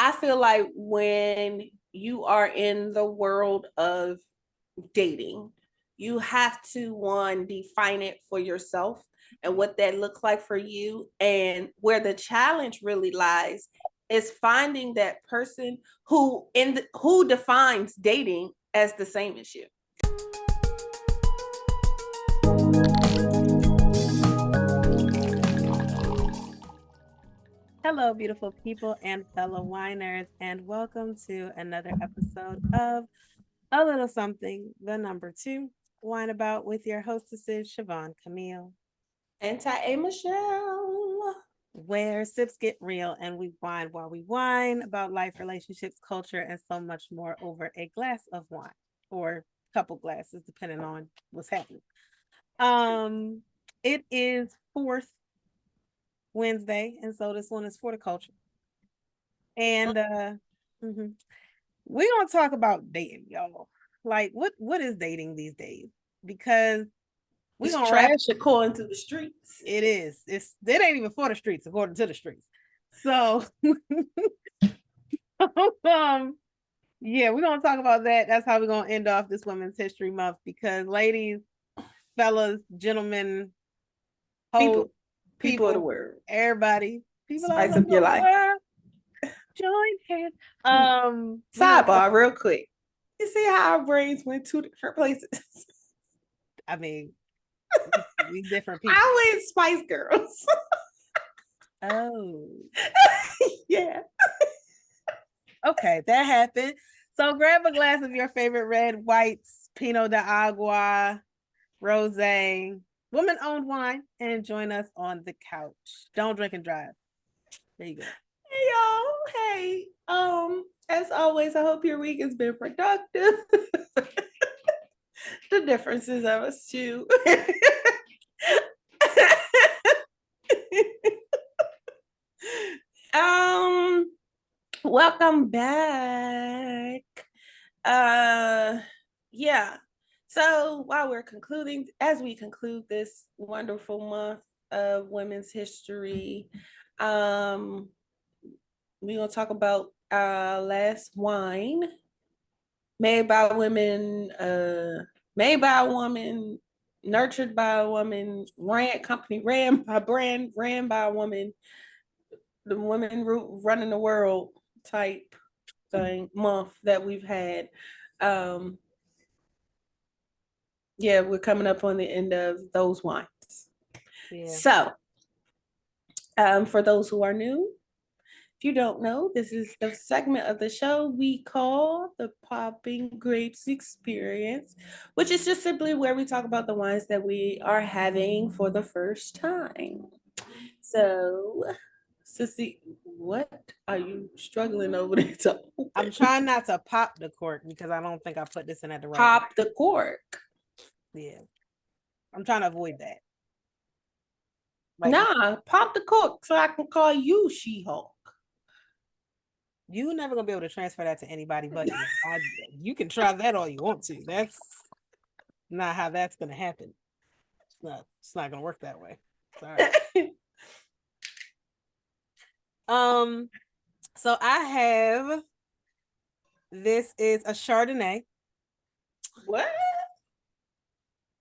I feel like when you are in the world of dating, you have to one define it for yourself and what that looks like for you. And where the challenge really lies is finding that person who defines dating as the same as you. Hello, beautiful people and fellow whiners, and welcome to another episode of A Little Something, the number two, Wine About with your hostesses, Siobhan Camille, Anti-A Michelle. where sips get real and we wine while we whine about life, relationships, culture, and so much more over a glass of wine or a couple glasses, depending on what's happening. It is fourth Wednesday, and so this one is for the culture. And mhm. We're gonna talk about dating, y'all. Like, what is dating these days? Because we're It's gonna wrap trash according to the streets. it is. It ain't even for the streets, according to the streets. So yeah, we're gonna talk about that. That's how we're gonna end off this Women's History Month because ladies, fellas, gentlemen, People, hoes, people of the people, world. everybody, people all Spice over up your the life. world, join hands. Sidebar, real quick. You see how our brains went two different places? I mean, we different people. I went Spice Girls. Oh, Yeah. okay, that happened. So grab a glass of your favorite red, whites, Pinot de Agua, rosé, woman-owned wine, and join us on the couch. Don't drink and drive. There you go. Hey y'all. Hey. As always, I hope your week has been productive. The differences of us too. um, welcome back. Yeah. So while we're concluding, as we conclude this wonderful month of women's history, um, we're gonna talk about last wine made by women, made by a woman, nurtured by a woman, ran by brand, ran by a woman, the women running the world type thing month that we've had. Um, yeah, we're coming up on the end of those wines. Yeah. So, for those who are new, if you don't know, this is the segment of the show we call the Popping Grapes Experience, which is just simply where we talk about the wines that we are having for the first time. So, Sissy, what are you struggling over there to open? I'm trying not to pop the cork because I don't think I put this in at the right Pop the cork. Yeah. I'm trying to avoid that. Like, nah, pop the cork so I can call you She-Hulk. you're never gonna be able to transfer that to anybody but you. You can try that all you want to. That's not how that's gonna happen. It's not gonna work that way. Sorry. So I have this is a Chardonnay. What?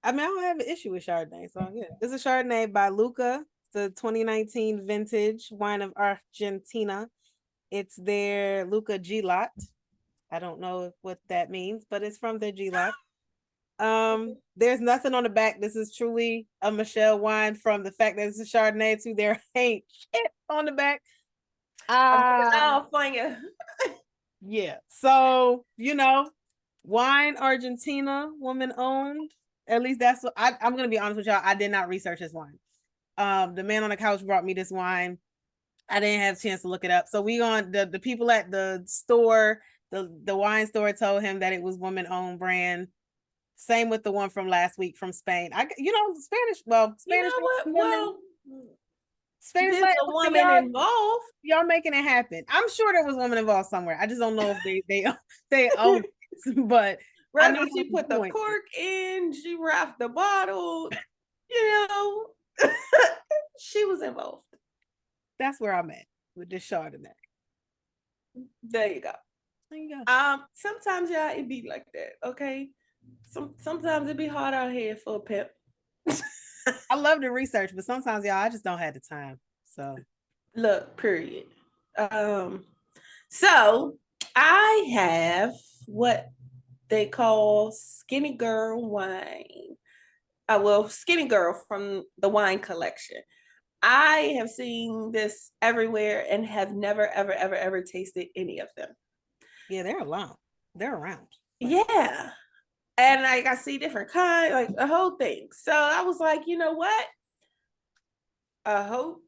I mean, I don't have an issue with Chardonnay, so yeah. This is a Chardonnay by Luca. It's a 2019 vintage wine of Argentina. It's their Luca G lot. I don't know what that means, but it's from their G lot. There's nothing on the back. This is truly a Michelle wine from the fact that it's a Chardonnay to there ain't shit on the back. Yeah. So, wine Argentina, woman owned. At least that's what I'm gonna be honest with y'all. I did not research this wine. The man on the couch brought me this wine. I didn't have a chance to look it up. So we on the people at the store, the wine store told him that it was woman owned brand. Same with the one from last week from Spain. Spanish. Well, You Spanish know what? women, Well, Spanish there's a woman involved. y'all making it happen. I'm sure there was a woman involved somewhere. I just don't know if they own it. But I know Rather she put the cork in, she wrapped the bottle, you know, she was involved. That's where I'm at with this Chardonnay. There you go. There you go. Sometimes y'all it be like that, okay? Sometimes it be hard out here for a pimp. I love the research, but sometimes y'all, I just don't have the time. So Look, period. So I have what they call skinny girl wine. Well, skinny girl from the wine collection. I have seen this everywhere and have never, ever, ever, ever tasted any of them. yeah, they're around. They're around. Like, Yeah. And like I see different kinds, like the whole thing. So I was like, you know what? I hope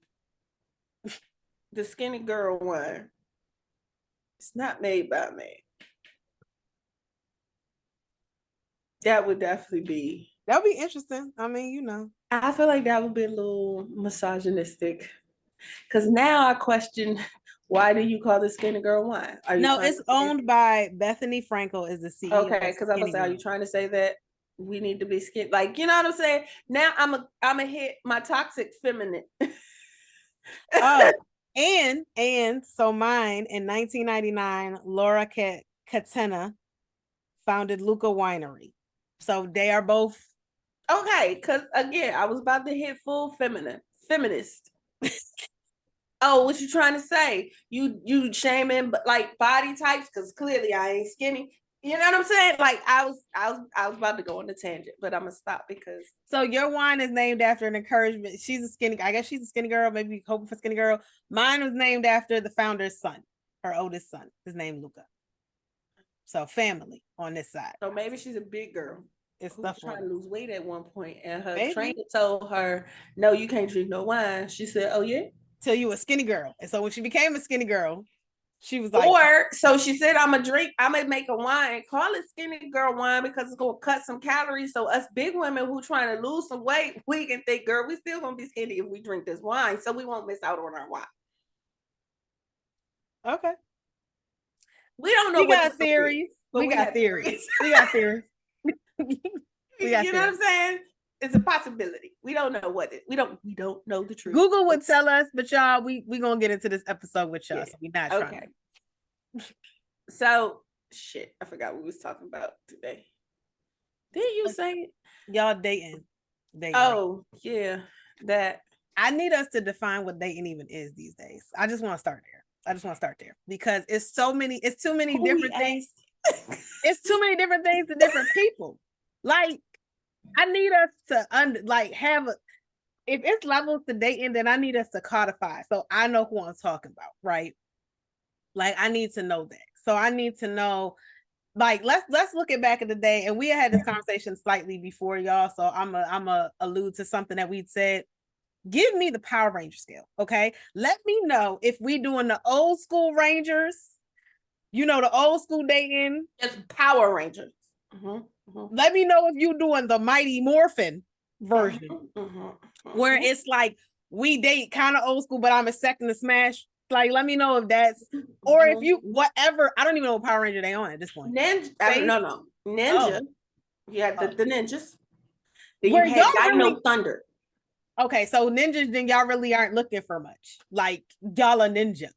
the skinny girl one is not made by me. That would definitely be. that would be interesting. I mean, you know. I feel like that would be a little misogynistic. Because now I question, why do you call this skinny girl wine? Are you No, trying it's to say, owned by Bethany Frankel, is the CEO okay? of Because I was Skinny say, are Girl. you trying to say that we need to be skinny? Like, you know what I'm saying? Now I'm a hit my toxic feminine. Oh, and so mine in 1999, Laura Catena founded Luca Winery. So they are both. Okay, because again, I was about to hit full feminist. Oh, what you trying to say? You shaming like body types because clearly I ain't skinny. You know what I'm saying? Like I was about to go on a tangent, but I'm gonna stop because So your wine is named after an encouragement. She's a skinny. I guess she's a skinny girl. Maybe hoping for skinny girl. Mine was named after the founder's son, her oldest son. His name Luca. So family on this side. so maybe she's a big girl It's who was stuff trying on to it. lose weight at one point, and her Maybe trainer told her, "No, you can't drink no wine." She said, "Oh yeah." till you a skinny girl. And so when she became a skinny girl, she was like, Or so she said, I'm gonna make a wine, call it skinny girl wine because it's gonna cut some calories. So us big women who trying to lose some weight, we can think, girl, we still gonna be skinny if we drink this wine. So we won't miss out on our wine. okay. We don't know We what the got story is, theories. but We we got have theories. theories. We got theories. We got You know what I'm theories. saying? It's a possibility. We don't know what it. We don't know the truth. Google would tell us, but y'all, we gonna get into this episode with y'all. Yeah. So we not trying. Okay. So shit, I forgot what we was talking about today. Did you say it? Y'all dating. Oh, yeah. That I need us to define what dating even is these days. I just want to start there because it's too many different things. It's too many different things to different people. Like, I need us to have a, if it's levels to dating, then I need us to codify. So I know who I'm talking about, right? Like, I need to know that. So I need to know, like, let's look at back in the day, and we had this conversation slightly before y'all. So I'm a allude to something that we'd said. Give me the Power Ranger scale, okay? Let me know if we doing the old school Rangers, you know, the old school dating. it's Power Rangers. Let me know if you doing the Mighty Morphin version, where it's like we date kind of old school, but I'm expecting to smash. Like, let me know if that's, or if you whatever. I don't even know what Power Ranger they on at this point. Ninja, no, Ninja. You had the ninjas. Then you Where had y'all Dino really Thunder. okay? So ninjas, then y'all really aren't looking for much. Like, y'all a ninja.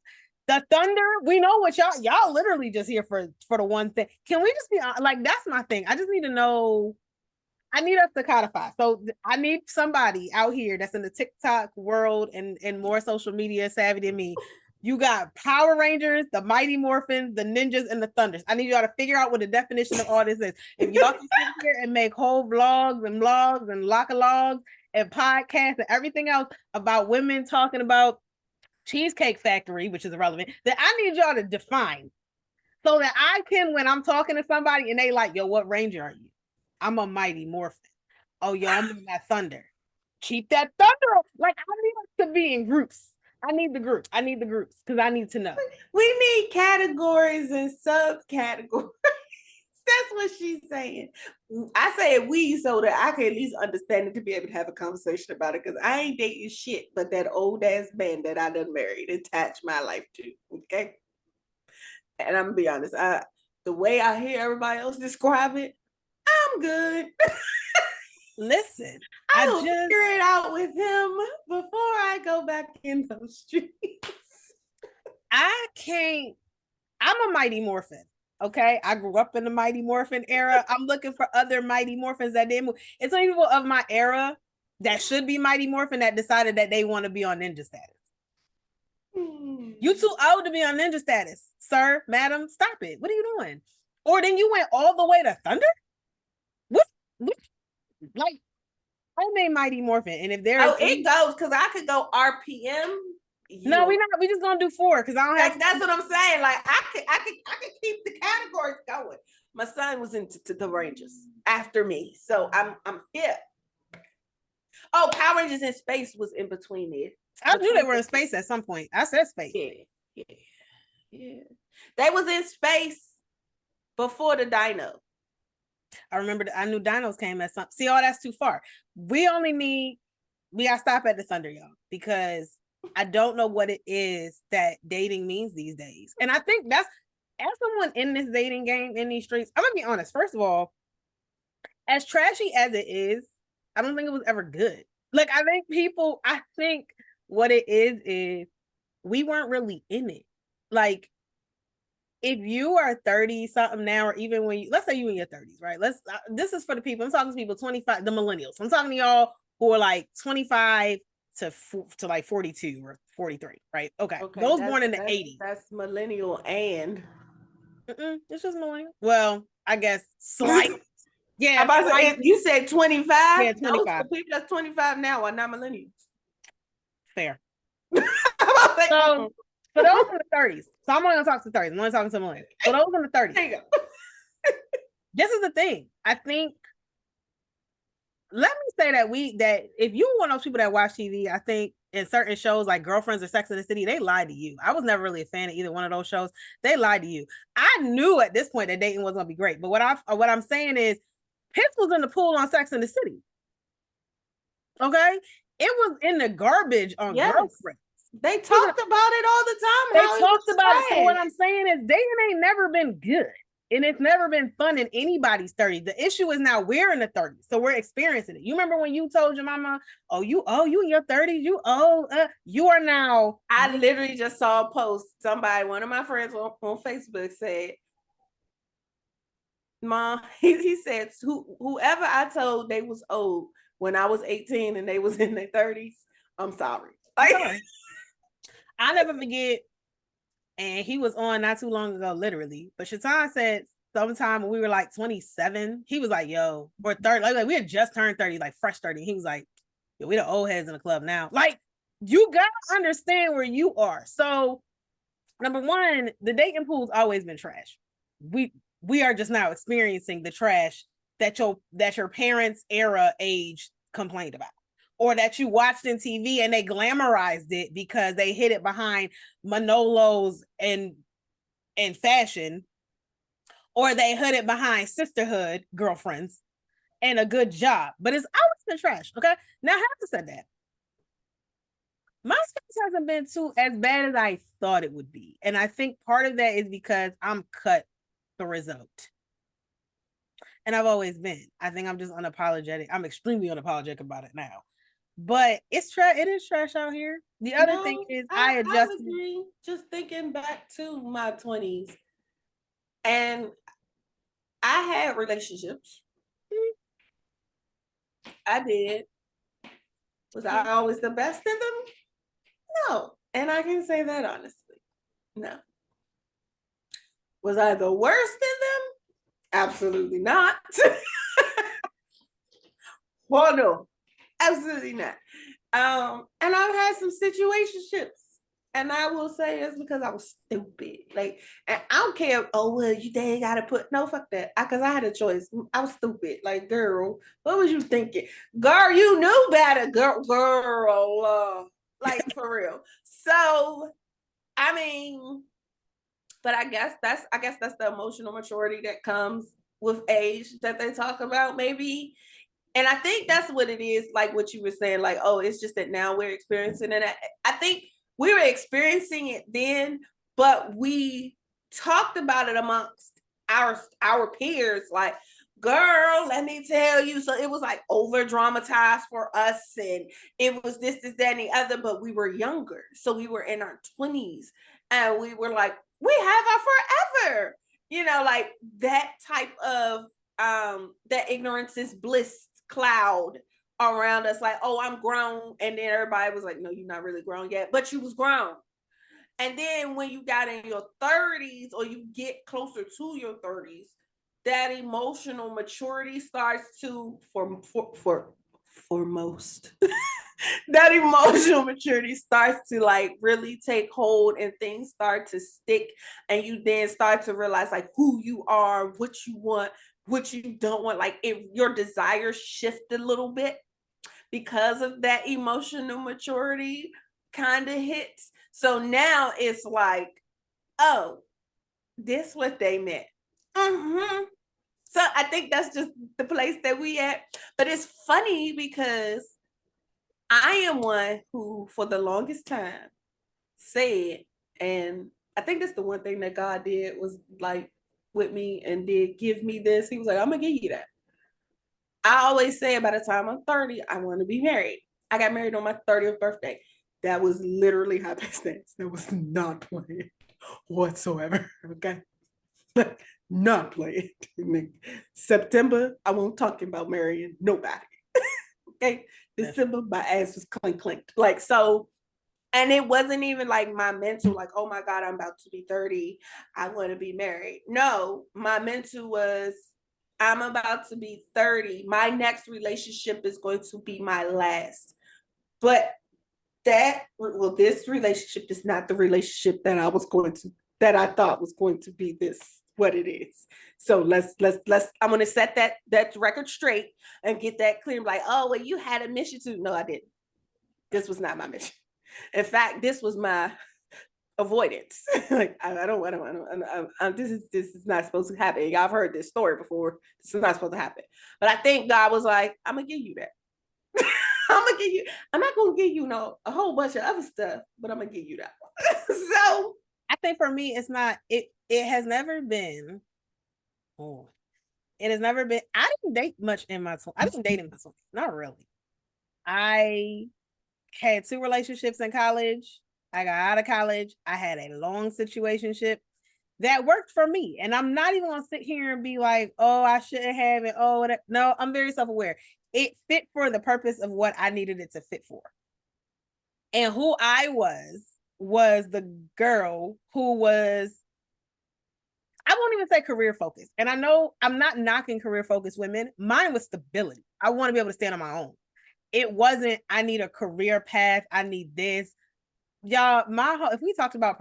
The Thunder, we know what y'all literally just here for the one thing. Can we just be like, that's my thing. I just need to know. I need us to codify. So I need somebody out here that's in the TikTok world and more social media savvy than me. You got Power Rangers, the Mighty Morphins, the Ninjas, and the Thunders. I need y'all to figure out what the definition of all this is. If y'all can sit here and make whole vlogs and logs and podcasts and everything else about women talking about Cheesecake Factory, which is irrelevant, then I need y'all to define so that I can, when I'm talking to somebody and they like, yo, what ranger are you? I'm a Mighty Morphin. Oh, yo, I'm in that Thunder. Keep that Thunder. Like, I need us to be in groups. I need the groups because I need to know. We need categories and subcategories. That's what she's saying. I say we so that I can at least understand it to be able to have a conversation about it because I ain't dating shit but that old ass man that I done married and attached my life to. Okay. And I'm gonna be honest, the way I hear everybody else describe it, I'm good. Listen, I will figure it out with him before I go back in those streets. I can't. I'm a Mighty Morphin. Okay, I grew up in the Mighty Morphin era. I'm looking for other Mighty Morphins that didn't move. It's only people of my era that should be Mighty Morphin that decided that they want to be on ninja status. You too old to be on ninja status, sir, madam. Stop it. What are you doing? Or then you went all the way to Thunder? What? Like, I made Mighty Morphin, and if there, it goes because I could go RPM. No, we not. We just gonna do 4 because I don't have. That's what I'm saying. Like I could keep the categories going. My son was into the Rangers after me, so I'm hip. Oh, Power Rangers in Space was in between it. I knew they were in space at some point. I said space. Yeah. They was in space before the Dino. I remember. I knew Dinos came at some. See, that's too far. We gotta stop at the Thunder, y'all, because I don't know what it is that dating means these days. And I think that's, as someone in this dating game in these streets, I'm gonna be honest. First of all, as trashy as it is, I don't think it was ever good. Like, I think what it is we weren't really in it. Like, if you are 30 something now, or even when let's say you in your 30s, right? This is for the people. I'm talking to people 25, the millennials. I'm talking to y'all who are like 25 to like 42 or 43, right? Okay. Those born in the 80s. That's millennial and it's just millennial. Well, I guess slight. Yeah. You said 25? Yeah, 25. The people that's 25 now are not millennials. Fair. So, for those in the 30s, so I'm only gonna talk to 30s. I'm only talking to millennials. For those in the 30s, this is the thing. I think, let me say that if you one of those people that watch TV, I think in certain shows like Girlfriends or Sex in the City, they lied to you. I was never really a fan of either one of those shows. They lied to you. I knew at this point that dating was gonna be great, but what I'm saying is, Pitts was in the pool on Sex in the City. Okay, it was in the garbage on Girlfriends. They talked about it all the time. They talked about it. So what I'm saying is, dating ain't never been good. And it's never been fun in anybody's 30s. The issue is now we're in the 30s, so we're experiencing it. You remember when you told your mama, you in your 30s, you are now. I literally just saw a post. One of my friends on Facebook said, Mom, he said, whoever I told they was old when I was 18 and they was in their 30s, I'm sorry. I never forget. And he was on not too long ago, literally. But Shaitan said sometime when we were like 27, he was like, yo, or 30, like we had just turned 30, like fresh 30. He was like, yo, we the old heads in the club now. Like, you gotta understand where you are. So, number one, the dating pool's always been trash. We are just now experiencing the trash that your parents' era age complained about, or that you watched in TV and they glamorized it because they hid it behind Manolos and fashion, or they hid it behind sisterhood, girlfriends, and a good job. But it's always been trash. Okay. Now, I have to say that my space hasn't been as bad as I thought it would be. And I think part of that is because I'm cut the result. And I've always been. I think I'm just unapologetic. I'm extremely unapologetic about it now. But it is trash out here. The other thing is, I adjusted. I agree. Just thinking back to my 20s, and I had relationships. I did. Was I always the best in them? No. And I can say that honestly. No. Was I the worst in them? Absolutely not. Well, no. Absolutely not. And I've had some situationships, and I will say it's because I was stupid. Like, and I don't care. Oh, well, they gotta put no, fuck that. Because I had a choice. I was stupid. Like, girl, what was you thinking? Girl, you knew better. Girl, like for real. So, I mean, but I guess that's the emotional maturity that comes with age that they talk about, maybe. And I think that's what it is, like what you were saying, like, oh, it's just that now we're experiencing it. I think we were experiencing it then, but we talked about it amongst our peers, like, girl, let me tell you. So it was like over dramatized for us, and it was this, that, and the other, but we were younger. So we were in our 20s, and we were like, we have our forever. You know, like that type of that ignorance is bliss cloud around us, like, oh, I'm grown. And then everybody was like, no, you're not really grown yet, but you was grown. And then when you got in your 30s or you get closer to your 30s, that emotional maturity starts to for most that emotional maturity starts to like really take hold and things start to stick, and you then start to realize like who you are, what you want, what you don't want. Like if your desires shift a little bit because of that emotional maturity kind of hits. So now it's like, oh, this what they meant. Mm-hmm. So I think that's just the place that we at. But it's funny because I am one who, for the longest time, said, and I think that's the one thing that God did was like with me and did give me this. He was like, I'm gonna give you that. I always say by the time I'm 30, I want to be married. I got married on my 30th birthday. That was literally happenstance. That was not planned whatsoever. Okay. Not planned. September, I won't talk about marrying nobody. Okay. December, my ass was clink clinked. Like, so, and it wasn't even like my mental, like, oh my God, I'm about to be 30. I want to be married. No, my mental was, I'm about to be 30. My next relationship is going to be my last. But this relationship is not the relationship that that I thought was going to be this, what it is. So let's, I'm going to set that record straight and get that clear. Like, oh, well, you had a mission to, no, I didn't. This was not my mission. In fact, this was my avoidance. Like this is not supposed to happen. Y'all have heard this story before. This is not supposed to happen. But I think God was like, I'm gonna give you that. I'm not gonna give you a whole bunch of other stuff, but I'm gonna give you that one. So I think for me, it's not, it has never been, oh, it has never been, I didn't date much in my 20s. I didn't date in my 20s. Not really. I had 2 relationships in college. I got out of college. I had a long situationship that worked for me. And I'm not even gonna sit here and be like, oh, I shouldn't have it. Oh, whatever. No, I'm very self-aware. It fit for the purpose of what I needed it to fit for. And who I was the girl who was, I won't even say career focused. And I know I'm not knocking career focused women. Mine was stability. I want to be able to stand on my own. It wasn't, I need a career path. I need this. Y'all, if we talked about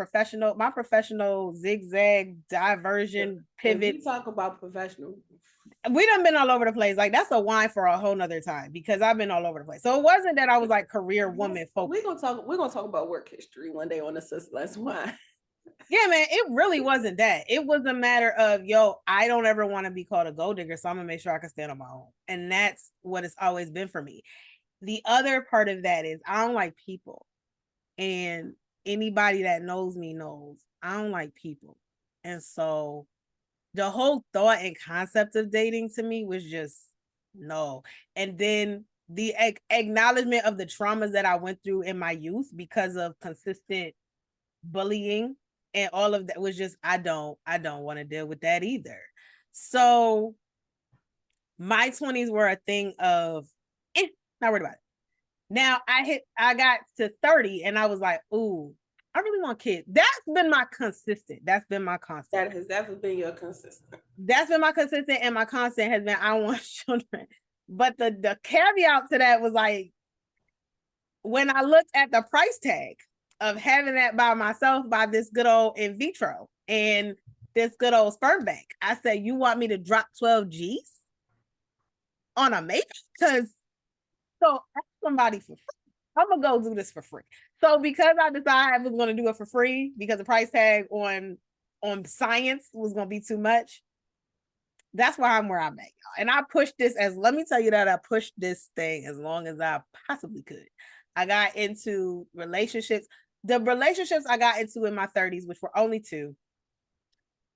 my professional zigzag diversion pivot. We talk about professional. We done been all over the place. Like, that's a wine for a whole nother time because I've been all over the place. So it wasn't that I was like career woman focused. We're gonna talk about work history one day on the Sis Less Wine. Yeah, man, it really wasn't that. It was a matter of, yo, I don't ever want to be called a gold digger, so I'm gonna make sure I can stand on my own. And that's what it's always been for me. The other part of that is I don't like people. And anybody that knows me knows I don't like people. And so the whole thought and concept of dating to me was just no. And then the acknowledgement of the traumas that I went through in my youth because of consistent bullying and all of that was just, I don't want to deal with that either. So my 20s were a thing of not worried about it. Now I got to 30 and I was like, ooh, I really want kids. That's been my consistent. That's been my constant. That has definitely been your consistent. That's been my consistent, and my constant has been I want children. But the caveat to that was like, when I looked at the price tag of having that by myself by this good old in vitro and this good old sperm bank, I said, you want me to drop 12 G's on a mate? Because so ask somebody for free. I'm gonna go do this for free. So because I decided I was gonna do it for free because the price tag on science was gonna be too much, that's why I'm where I'm at, y'all. And I pushed this let me tell you that I pushed this thing as long as I possibly could. I got into relationships. The relationships I got into in my 30s, which were only 2,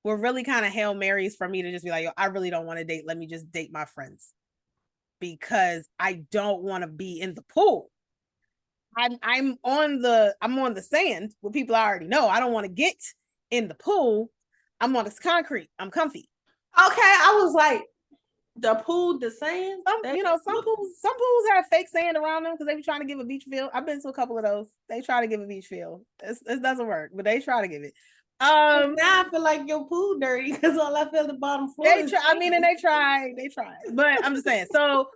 were really kind of Hail Marys for me to just be like, yo, I really don't want to date. Let me just date my friends because I don't want to be in the pool. I'm on the sand with people I already know. I don't want to get In the pool, I'm on this concrete. I'm comfy. Okay, I was like, the pool, the sand. Some pools have fake sand around them because they be trying to give a beach feel. I've been to a couple of those. They try to give a beach feel. It doesn't work, but they try to give it. Now I feel like your pool dirty because all I feel the bottom floor. They try. I mean, and they try. But I'm just saying. So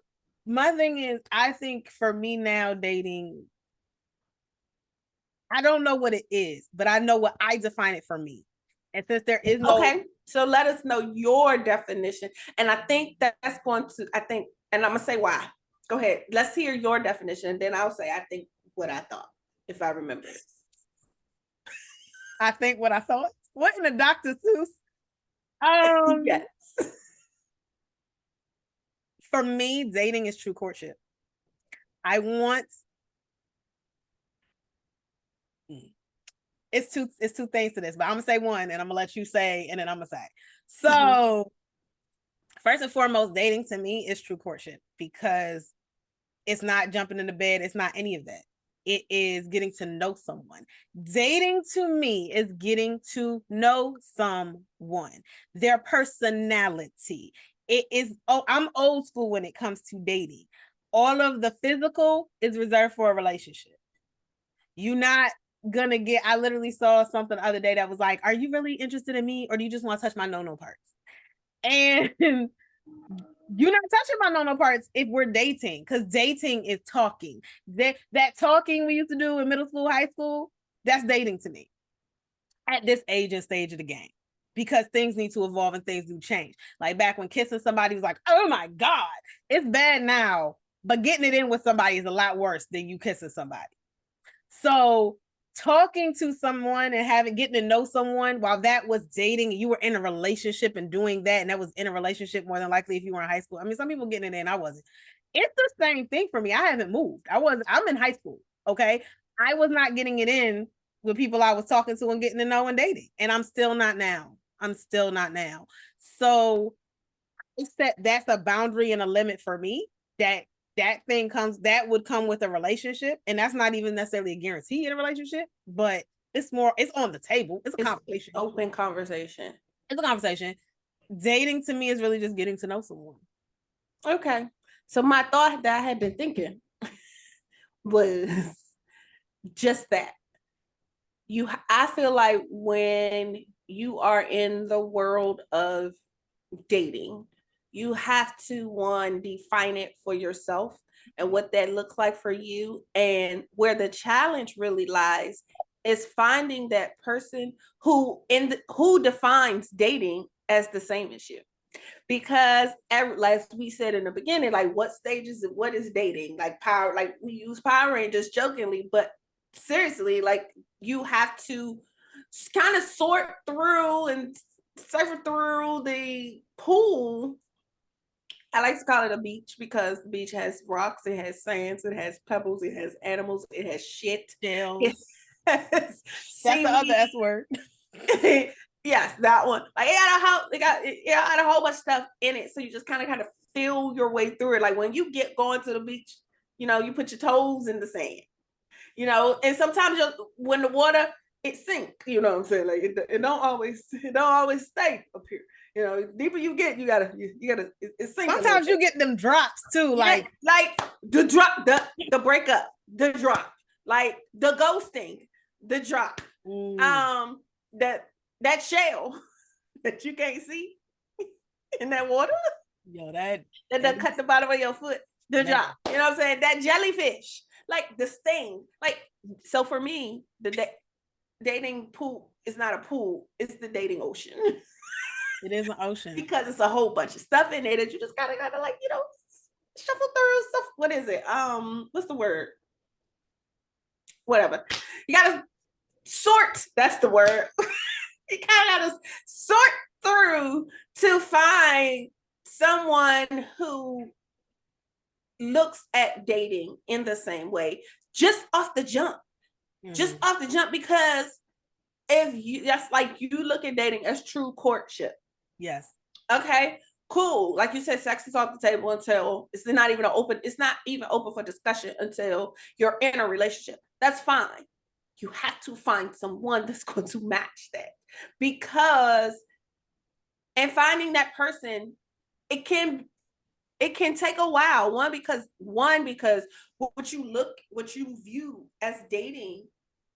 my thing is, I think for me now, dating, I don't know what it is, but I know what I define it for me. And since there is no, okay, so let us know your definition, and I think that's going to. I think, and I'm gonna say why. Go ahead. Let's hear your definition, and then I'll say I think what I thought if I remember it. I think what I thought. What in the Dr. Seuss? Yes. For me, dating is true courtship. I want. It's two things to this, but I'm gonna say one, and I'm gonna let you say, and then I'm gonna say. So, first and foremost, dating to me is true courtship because it's not jumping into bed. It's not any of that. It is getting to know someone. Dating to me is getting to know someone, their personality. It is, I'm old school when it comes to dating. All of the physical is reserved for a relationship. You're not gonna get, I literally saw something the other day that was like, are you really interested in me or do you just want to touch my no-no parts? And you're not touching my no-no parts if we're dating, because dating is talking. That talking we used to do in middle school, high school, that's dating to me at this age and stage of the game, because things need to evolve and things do change. Like back when kissing somebody was like, oh my God, it's bad now, but getting it in with somebody is a lot worse than you kissing somebody. So talking to someone and getting to know someone, while that was dating, you were in a relationship and doing that, and that was in a relationship more than likely if you were in high school. I mean, some people getting it in, I wasn't. It's the same thing for me. I haven't moved. I'm in high school. Okay. I was not getting it in with people I was talking to and getting to know and dating. And I'm still not now. So that's a boundary and a limit for me, that would come with a relationship, and that's not even necessarily a guarantee in a relationship, but it's on the table. It's a conversation. Open conversation. It's a conversation. Dating to me is really just getting to know someone. Okay. So my thought that I had been thinking was just that. I feel like when you are in the world of dating, you have to, one, define it for yourself and what that looks like for you. And where the challenge really lies is finding that person who defines dating as the same as you. Because as we said in the beginning, like what stages of what is dating? Like power, like we use Power Rangers jokingly, but seriously, like you have to kind of sort through and surf through the pool. I like to call it a beach because the beach has rocks, it has sands, it has pebbles, it has animals, it has shit. That's the other S word. Yes, that one. Like it had a whole bunch of stuff in it. So you just kind of feel your way through it. Like when you get going to the beach, you put your toes in the sand. And sometimes when the water it sink, you know what I'm saying? Like it don't always stay up here. Deeper you get, you gotta it sinks. Sometimes you get them drops too, like the drop, the breakup, the drop, like the ghosting, the drop. That shell that you can't see in that water. Yo, that cut the bottom of your foot, the drop. You know what I'm saying? That jellyfish, like the sting. Like, so for me, the dating pool is not a pool, it's the dating ocean. It is an ocean. Because it's a whole bunch of stuff in there that you just gotta like, shuffle through stuff. What is it? What's the word? Whatever. You gotta sort, that's the word. You kind of gotta sort through to find someone who looks at dating in the same way, just off the jump. Just off the jump, because that's like you look at dating as true courtship. Yes. Okay, cool. Like you said, sex is off the table until it's not even open for discussion until you're in a relationship. That's fine. you have to find someone that's going to match that, because and finding that person, it can take a while. One because what you view as dating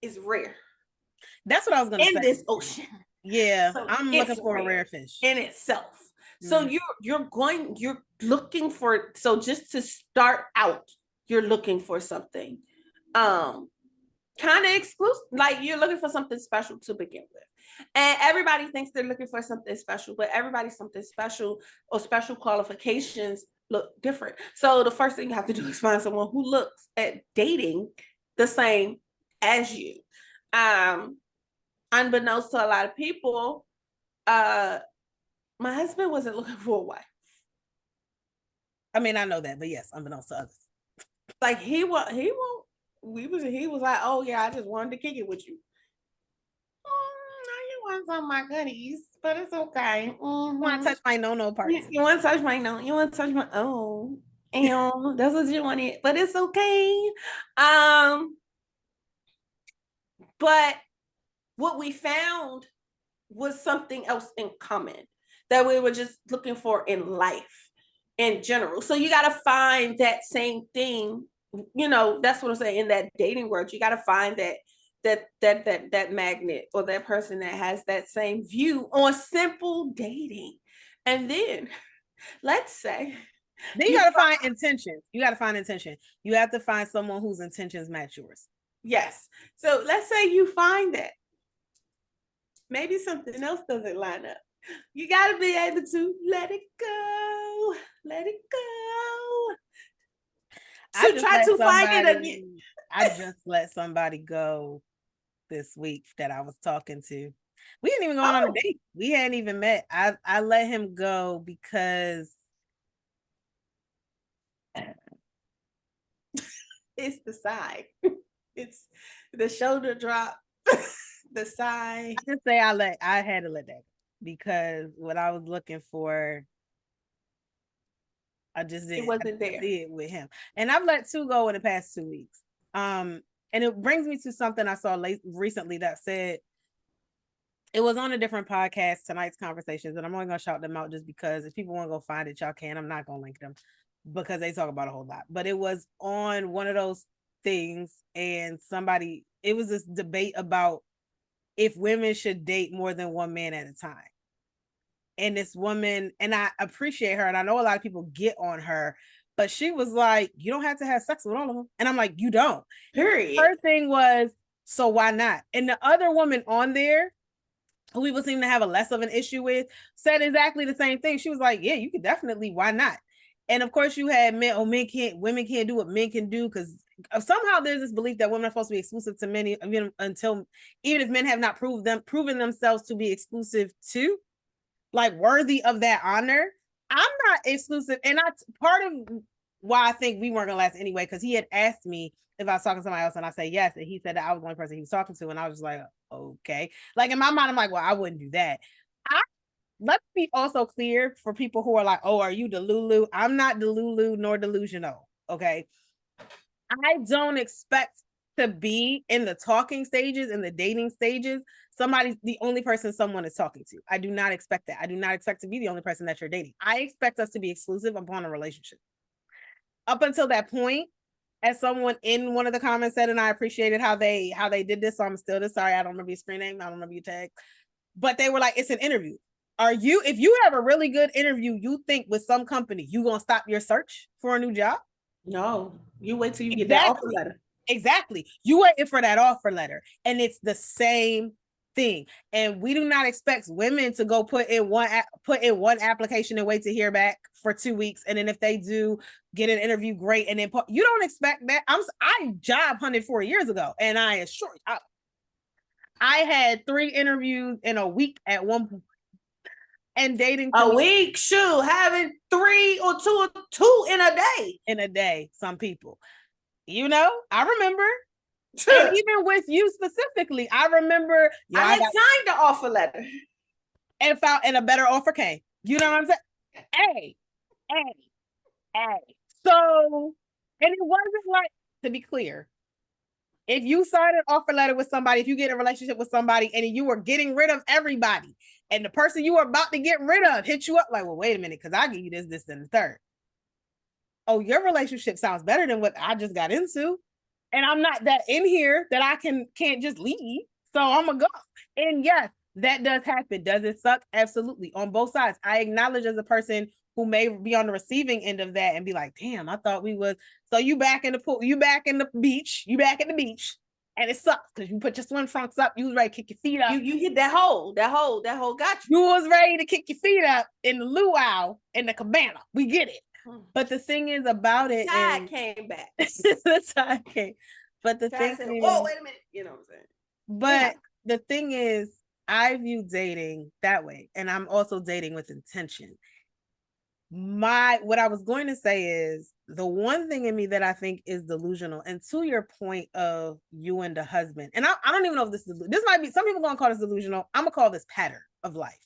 is rare. That's what I was gonna say. In this ocean. Yeah, So I'm looking for a rare fish in itself. So you're looking for, so just to start out, you're looking for something kind of exclusive, like you're looking for something special to begin with. And everybody thinks they're looking for something special, but everybody's something special or special qualifications look different. So the first thing you have to do is find someone who looks at dating the same as you. Unbeknownst to a lot of people, my husband wasn't looking for a wife. I mean, I know that, but yes, unbeknownst to others. Like he was like, oh yeah, I just wanted to kick it with you. Now you want some of my goodies, but it's okay. You want to touch my no parts? You want to touch my no? You want to touch my and that's what you wanted, but it's okay. But what we found was something else in common that we were just looking for in life in general. So you got to find that same thing. That's what I'm saying. In that dating world, you got to find that magnet or that person that has that same view on simple dating. And then let's say then you got to find intentions. You got to find intention. You have to find someone whose intentions match yours. Yes. So let's say you find that maybe something else doesn't line up. You got to be able to let it go. Let it go. So try to find it again. I just let somebody go this week that I was talking to. We hadn't even gone on a date. We hadn't even met. I let him go because it's the sigh. It's the shoulder drop, the sigh. I just say I had to let that go because what I was looking for, I just didn't. It wasn't there. See it with him, and I've let two go in the past 2 weeks. And it brings me to something I saw recently that said it was on a different podcast, Tonight's Conversations, and I'm only gonna shout them out just because if people want to go find it, y'all can. I'm not gonna link them because they talk about a whole lot. But it was on one of those things, and it was this debate about if women should date more than one man at a time. And this woman, and I appreciate her, and I know a lot of people get on her, but she was like, you don't have to have sex with all of them. And I'm like, you don't. Period. Her thing was, so why not? And the other woman on there, who people seem to have a less of an issue with, said exactly the same thing. She was like, yeah, you could definitely, why not? And of course you had women can't do what men can do, because somehow there's this belief that women are supposed to be exclusive to men even if men have not proven themselves to be exclusive to, like, worthy of that honor. I'm not exclusive. And part of why I think we weren't gonna last anyway, because he had asked me if I was talking to somebody else, and I said yes, and he said that I was the only person he was talking to, and I was just like, okay. Like, in my mind, I'm like, well, I wouldn't do that. Let's be also clear for people who are like, oh, are you delulu? I'm not delulu nor delusional. Okay. I don't expect to be in the talking stages, in the dating stages, the only person someone is talking to. I do not expect that. I do not expect to be the only person that you're dating. I expect us to be exclusive upon a relationship. Up until that point, as someone in one of the comments said, and I appreciated how they did this, so I'm still this. Sorry, I don't remember your screen name. I don't remember your tag. But they were like, it's an interview. If you have a really good interview, you think with some company, you gonna stop your search for a new job? No, you wait till you get that offer letter. Exactly. You waiting for that offer letter. And it's the same thing. And we do not expect women to go put in one application and wait to hear back for 2 weeks. And then if they do get an interview, great. And then you don't expect that. I job hunted 4 years ago, and I assure you, I had 3 interviews in a week at one point. And dating a week, shoot, having 3 or 2 in a day. In a day, some people. I remember. And even with you specifically, I remember I had signed the offer letter and a better offer came. You know what I'm saying? Hey. So, and it wasn't like, to be clear, If you sign an offer letter with somebody, if you get in a relationship with somebody and you were getting rid of everybody, and the person you were about to get rid of hit you up like, well, wait a minute, because I give you this, and the third. Oh, your relationship sounds better than what I just got into. And I'm not that in here that I can't just leave. So I'm gonna go. And yes, that does happen. Does it suck? Absolutely. On both sides. I acknowledge as a person who may be on the receiving end of that and be like, damn, I thought we was. So you back in the pool, you back in the beach, and it sucks because you put your swim trunks up, you was ready to kick your feet up. You hit that hole got you. You was ready to kick your feet up in the luau in the cabana. We get it. But the thing is about it, tide came back. The tide came. But the thing said, is, oh, wait a minute. You know what I'm saying? But the thing is, I view dating that way, and I'm also dating with intention. What I was going to say is the one thing in me that I think is delusional, and to your point of you and the husband, and I don't even know if this might be, some people gonna call this delusional. I'm gonna call this pattern of life.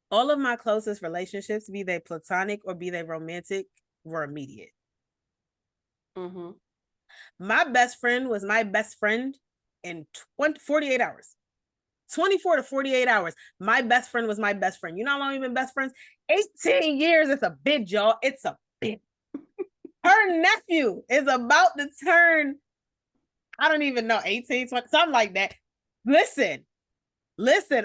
All of my closest relationships, be they platonic or be they romantic, were immediate. Mm-hmm. My best friend was my best friend in 48 hours. 24 to 48 hours. My best friend was my best friend. You know how long we've been best friends? 18 years. It's a bid, y'all. It's a bid. Her nephew is about to turn, I don't even know, 18, 20, something like that. Listen,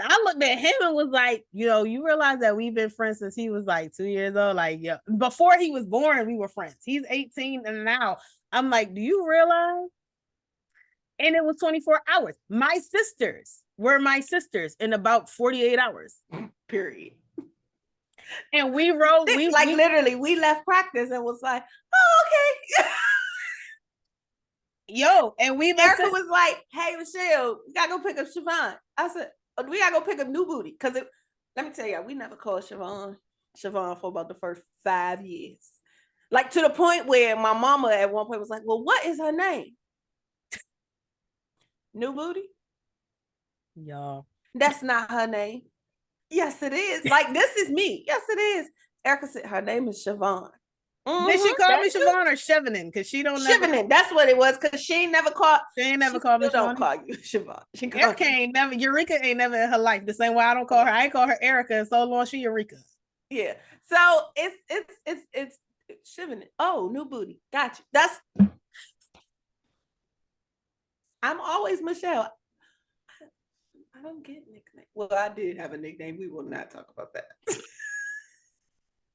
I looked at him and was like, you realize that we've been friends since he was like 2 years old? Like, yeah, before he was born, we were friends. He's 18 and now I'm like, do you realize? And it was 24 hours. My sisters were my sisters in about 48 hours. Period. And we wrote, literally, we left practice and was like, oh, okay. Yo, and Erica was like, hey, Michelle, we gotta go pick up Siobhan. I said, we gotta go pick up New Booty. Because let me tell you, we never called Siobhan for about the first 5 years. Like to the point where my mama at one point was like, well, what is her name? New Booty? Y'all. That's not her name. Yes, it is. Like, this is me. Yes, it is. Erica said her name is Siobhan. Mm-hmm. Did she call me Siobhan or Chevenin? Because she don't Chevenin. That's what it was. Because she ain't never called. She ain't never called me Siobhan. Don't call you Siobhan. Erica ain't never. Eureka ain't never in her life. The same way I don't call her. I ain't call her Erica in so long. She Eureka. Yeah. So it's Chevenin. Oh, New Booty. Got you. That's. I'm always Michelle. I don't get nickname. Well, I did have a nickname. We will not talk about that.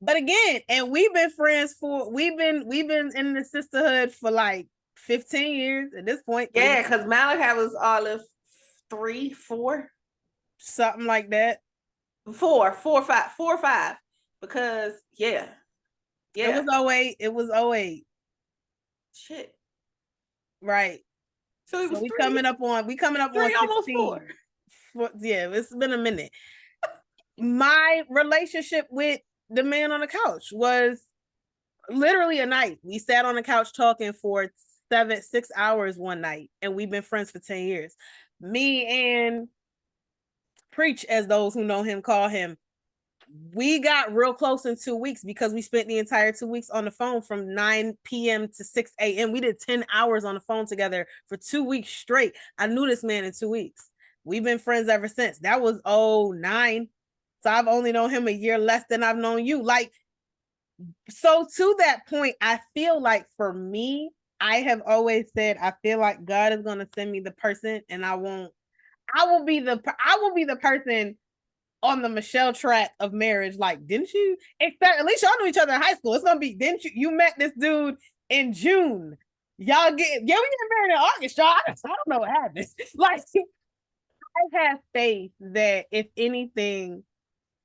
But again, and we've been friends we've been in the sisterhood for like 15 years at this point. Yeah, because Malachi was all of 3, 4. Something like that. 4, 5. Because yeah. It was 08. Shit. Right. So we coming up on 3, on almost 4. Yeah, it's been a minute. My relationship with the man on the couch was literally a night. We sat on the couch talking for 6 hours one night, and we've been friends for 10 years. Me and Preach, as those who know him call him, we got real close in 2 weeks because we spent the entire 2 weeks on the phone from 9 p.m. to 6 a.m. We did 10 hours on the phone together for 2 weeks straight. I knew this man in 2 weeks. We've been friends ever since. That was 09. So I've only known him a year less than I've known you. Like, so to that point, I feel like for me, I have always said, I feel like God is going to send me the person, and I will be the person on the Michelle track of marriage. Like, didn't you? At least y'all knew each other in high school. It's going to be, didn't you met this dude in June. We get married in August, y'all. I don't know what happened. Like, I have faith that if anything,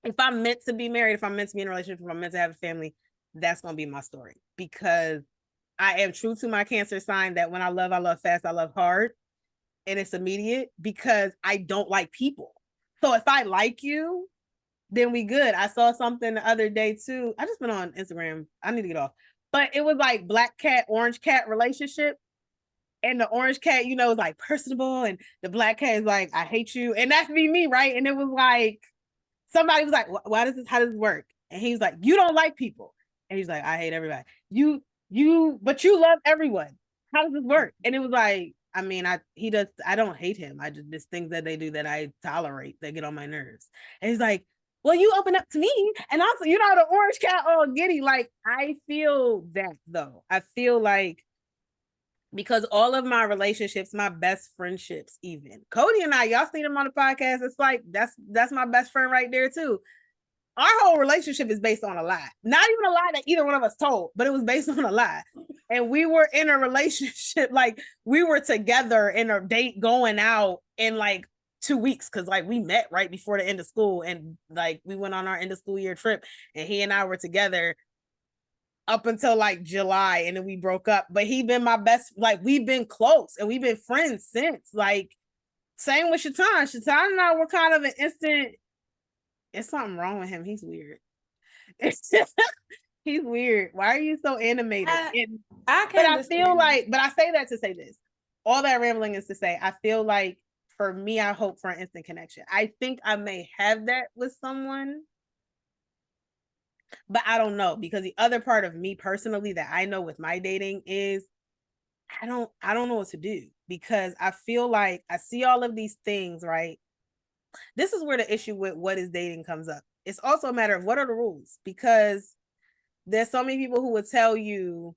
if I'm meant to be married, if I'm meant to be in a relationship, if I'm meant to have a family, that's going to be my story. Because I am true to my Cancer sign that when I love fast, I love hard. And it's immediate because I don't like people. So if I like you, then we good. I saw something the other day too. I just been on Instagram. I need to get off. But it was like black cat, orange cat relationship. And the orange cat, is like personable. And the black cat is like, I hate you. And that's me, right? And it was like, somebody was like, how does this work? And he's like, you don't like people. And he's like, I hate everybody. But you love everyone. how does this work? And it was like, I mean, I don't hate him. I just, there's things that they do that I tolerate that get on my nerves. And he's like, well, you open up to me. And also, the orange cat all giddy. Like, I feel that though. I feel like, because all of my relationships, my best friendships, even Cody and I, y'all seen him on the podcast. It's like, that's my best friend right there too. Our whole relationship is based on a lie. Not even a lie that either one of us told, but it was based on a lie. And we were in a relationship, like we were together in a date going out in like 2 weeks, because like we met right before the end of school, and like we went on our end of school year trip, and he and I were together up until like July, and then we broke up. But he been my best, like we've been close and we've been friends since. Like, same with Shaitan. Shaitan and I were kind of an instant. It's something wrong with him. He's weird. He's weird. Why are you so animated? I But can't I feel disagree. like, but I say that to say this. All that rambling is to say, I feel like for me, I hope for an instant connection. I think I may have that with someone, but I don't know, because the other part of me personally that I know with my dating is I don't know what to do, because I feel like I see all of these things, right? This is where the issue with what is dating comes up. It's also a matter of what are the rules, because there's so many people who would tell you,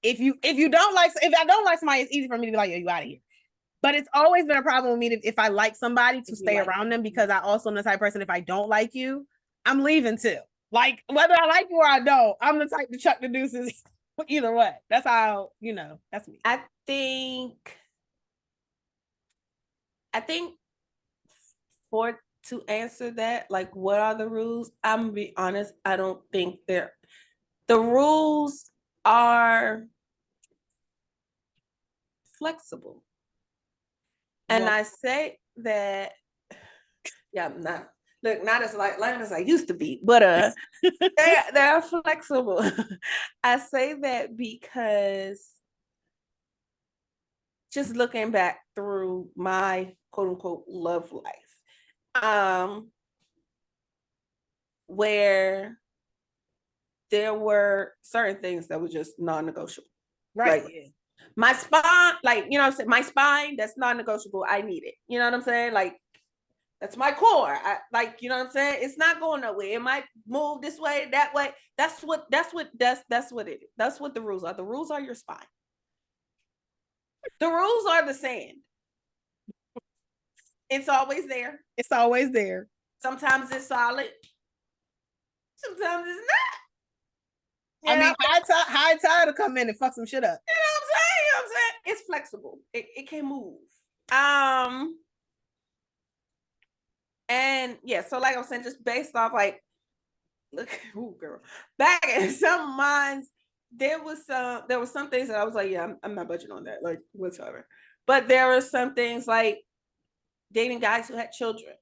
if I don't like somebody, it's easy for me to be like, yo, you out of here. But it's always been a problem with me if I like somebody to stay around them, because I also am the type of person, if I don't like you, I'm leaving too. Like, whether I like you or I don't, I'm the type to chuck the deuces either way. That's how, that's me. I think to answer that, like, what are the rules? I'm gonna be honest, I don't think the rules are flexible. And I say that, yeah, I'm not as like lame as I used to be, but they're flexible. I say that because just looking back through my quote unquote love life, where there were certain things that were just non-negotiable. Right. Like, my spine, like, you know what I'm saying? My spine, that's non-negotiable. I need it. You know what I'm saying? Like, that's my core. Like, you know what I'm saying? It's not going nowhere. It might move this way, that way. That's what it is. That's what the rules are. The rules are your spine. The rules are the sand. It's always there. It's always there. Sometimes it's solid. Sometimes it's not. I mean, high tide to come in and fuck some shit up. You know what I'm saying? It's flexible. It can move. And yeah, so like I was saying, just based off like, look, ooh, girl, back in some minds, there was some things that I was like, yeah, I'm not budging on that, like whatsoever. But there were some things like dating guys who had children.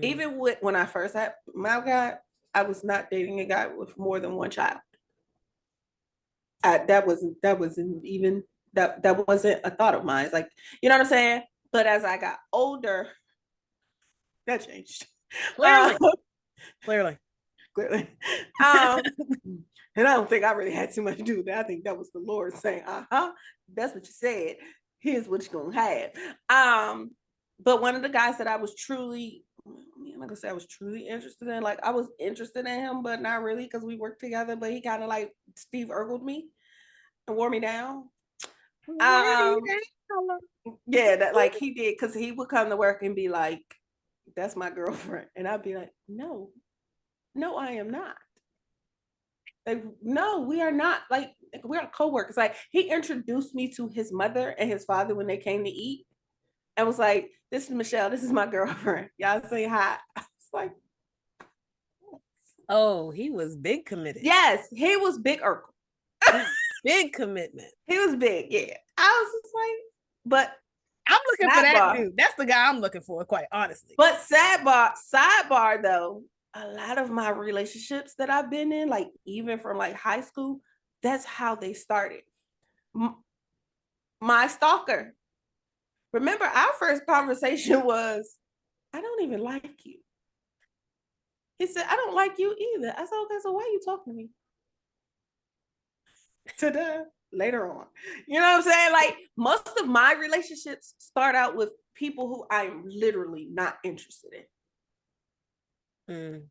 Even when I first had my guy, I was not dating a guy with more than one child. That wasn't a thought of mine. It's like, you know what I'm saying? But as I got older, that changed. Clearly. And I don't think I really had too much to do with that. I think that was the Lord saying, that's what you said. Here's what you're gonna have. But one of the guys that I was truly, I'm not gonna say I was truly interested in, like I was interested in him, but not really, because we worked together, but he kind of like Steve Urkeled me and wore me down. Yeah, that like he did, because he would come to work and be like, that's my girlfriend. And I'd be like, no, I am not. Like, no, we are not. Like, we're co-workers. Like, he introduced me to his mother and his father when they came to eat, and was like, this is Michelle, this is my girlfriend. Y'all say hi. I was like, oh, he was big committed. Yes, he was big Urkel. Big commitment. He was big, yeah. I was just like, but I'm looking for that dude. That's the guy I'm looking for, quite honestly. But sidebar though, a lot of my relationships that I've been in, like even from like high school, that's how they started. My stalker. Remember, our first conversation was, I don't even like you. He said, I don't like you either. I said, okay, so why are you talking to me? Ta-da. later on. You know what I'm saying? Like most of my relationships start out with people who I'm literally not interested in.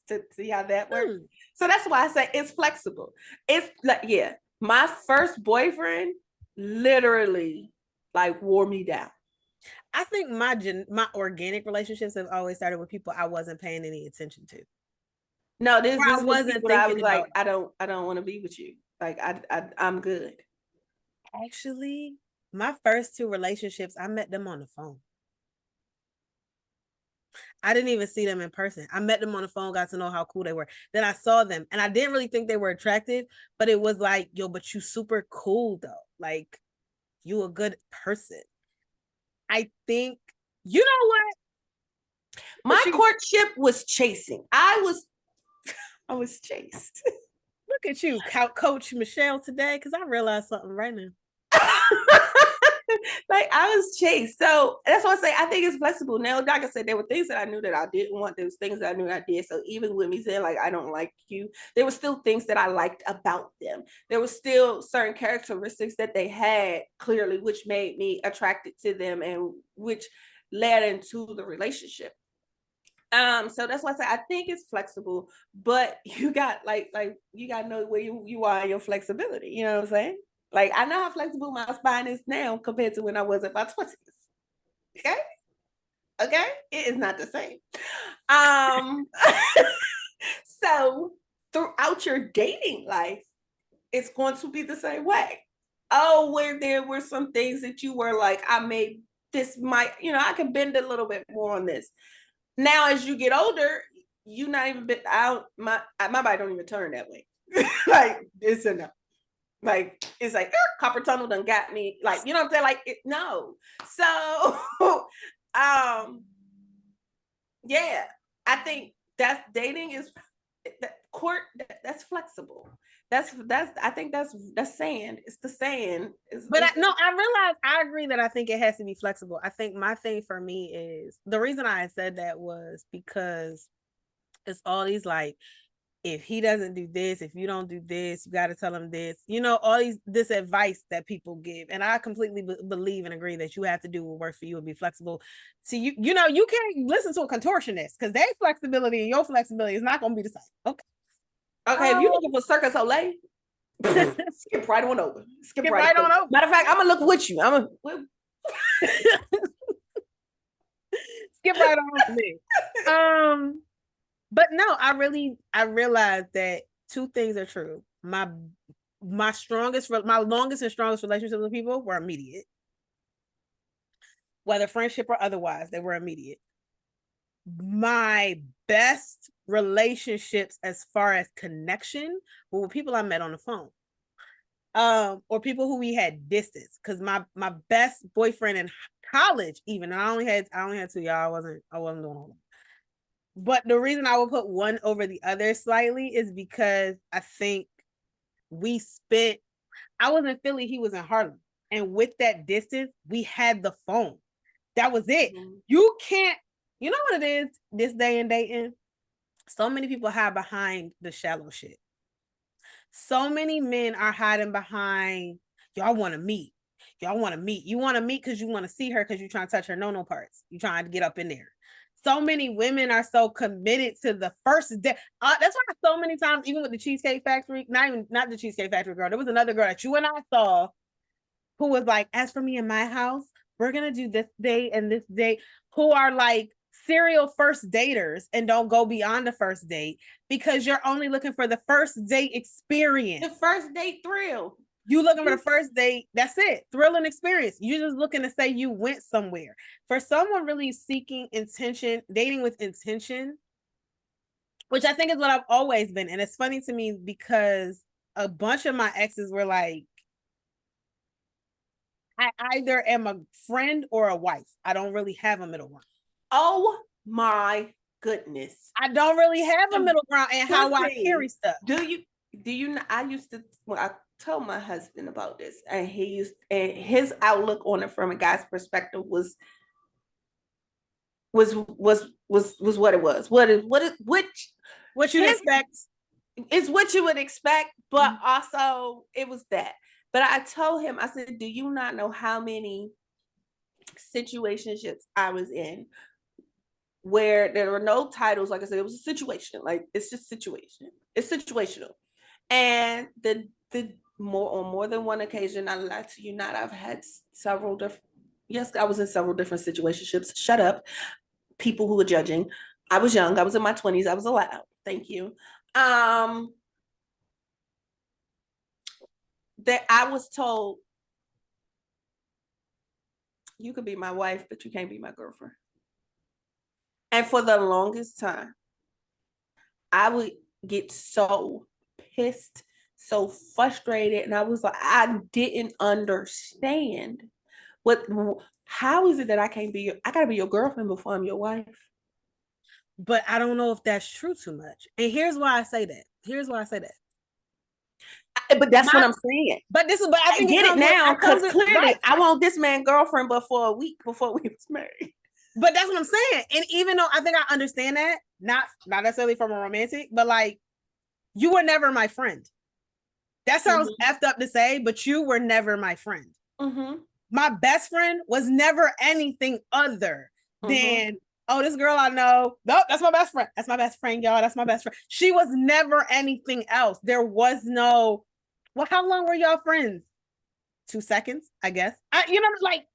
To see how that works. So that's why I say it's flexible. It's like, yeah, my first boyfriend literally like wore me down. I think my organic relationships have always started with people I wasn't paying any attention to. No, this I wasn't people that I was like, about. I don't want to be with you. Like I'm good. Actually, my first two relationships, I met them on the phone. I didn't even see them in person. I met them on the phone, got to know how cool they were. Then I saw them and I didn't really think they were attractive, but it was like, yo, but you super cool though. Like you a good person. I think, you know what? My courtship was chasing. I was chased. Look at you, Coach Michelle today, because I realized something right now. Like I was chased. So that's why I say I think it's flexible. Now, like I said, there were things that I knew that I didn't want. There was things that I knew I did. So even with me saying like I don't like you, there were still things that I liked about them. There was still certain characteristics that they had clearly, which made me attracted to them and which led into the relationship. So that's why I say I think it's flexible, but you got like you gotta know where you are in your flexibility. You know what I'm saying? Like I know how flexible my spine is now compared to when I was in my 20s. Okay. Okay. It is not the same. So throughout your dating life, it's going to be the same way. Oh, where there were some things that you were like, I made this might, I can bend a little bit more on this. Now, as you get older, you not even been out. My body don't even turn that way. Like it's enough. Like it's like copper tunnel done got me. Like you know what I'm saying? Like no. So, yeah, I think that's dating is court. That's flexible. That's I think that's saying it's the saying. But I realize I agree that I think it has to be flexible. I think my thing for me is the reason I said that was because it's all these like, if he doesn't do this, if you don't do this, you got to tell him this, all this advice that people give. And I completely believe and agree that you have to do what works for you and be flexible. So you can't listen to a contortionist because their flexibility and your flexibility is not going to be the same. Okay. Okay. If you're looking for Circus Olay, skip right on over. Skip right on over. Matter of fact, I'm gonna look with you. Skip right on over me. But no, I realized that two things are true. My longest and strongest relationships with people were immediate. Whether friendship or otherwise, they were immediate. My best relationships as far as connection were with people I met on the phone. Or people who we had distance. Because my best boyfriend in college, even, and I only had two, y'all. I wasn't doing all that. But the reason I would put one over the other slightly is because I think I was in Philly, he was in Harlem. And with that distance, we had the phone. That was it. Mm-hmm. You can't, you know what it is this day and dating? So many people hide behind the shallow shit. So many men are hiding behind, y'all want to meet. Y'all want to meet. You want to meet because you want to see her because you're trying to touch her no parts. You're trying to get up in there. So many women are so committed to the first day. That's why so many times, even with the Cheesecake Factory, not the Cheesecake Factory girl, there was another girl that you and I saw who was like, as for me in my house, we're going to do this day and this day, who are like serial first daters and don't go beyond the first date because you're only looking for the first date experience. The first date thrill. You looking for the first date, that's it. Thrill and experience. You're just looking to say you went somewhere. For someone really seeking intention, dating with intention, which I think is what I've always been. And it's funny to me because a bunch of my exes were like, I either am a friend or a wife. I don't really have a middle ground. Oh my goodness. I don't really have a middle ground in how I carry stuff. Do you I used to, well, I told my husband about this, and his outlook on it from a guy's perspective was what it was. What you'd expect. It's what you would expect, but also it was that. But I told him, I said, do you not know how many situationships I was in where there were no titles? Like I said, it was a situation. Like it's just situation. It's situational. And the more than one occasion, I lie to you not, I've had several different, yes, I was in several different situationships. Shut up, people who were judging. I was young, I was in my 20s, I was allowed. Thank you. That I was told, you could be my wife, but you can't be my girlfriend. And for the longest time, I would get so pissed, so frustrated. And I was like, I didn't understand what, how is it that I can't be I gotta be your girlfriend before I'm your wife? But I don't know if that's true too much. And here's why I say that. But that's what I'm saying. But I think I get it now, because clearly right. I want this man girlfriend before a week before we was married. But that's what I'm saying. And even though I think I understand that, not necessarily from a romantic, but like, you were never my friend. That sounds effed up to say, but you were never my friend. My best friend was never anything other than, oh, this girl I know. Nope, that's my best friend. That's my best friend, y'all. That's my best friend. She was never anything else. There was no, well, how long were y'all friends? 2 seconds, I guess. Like,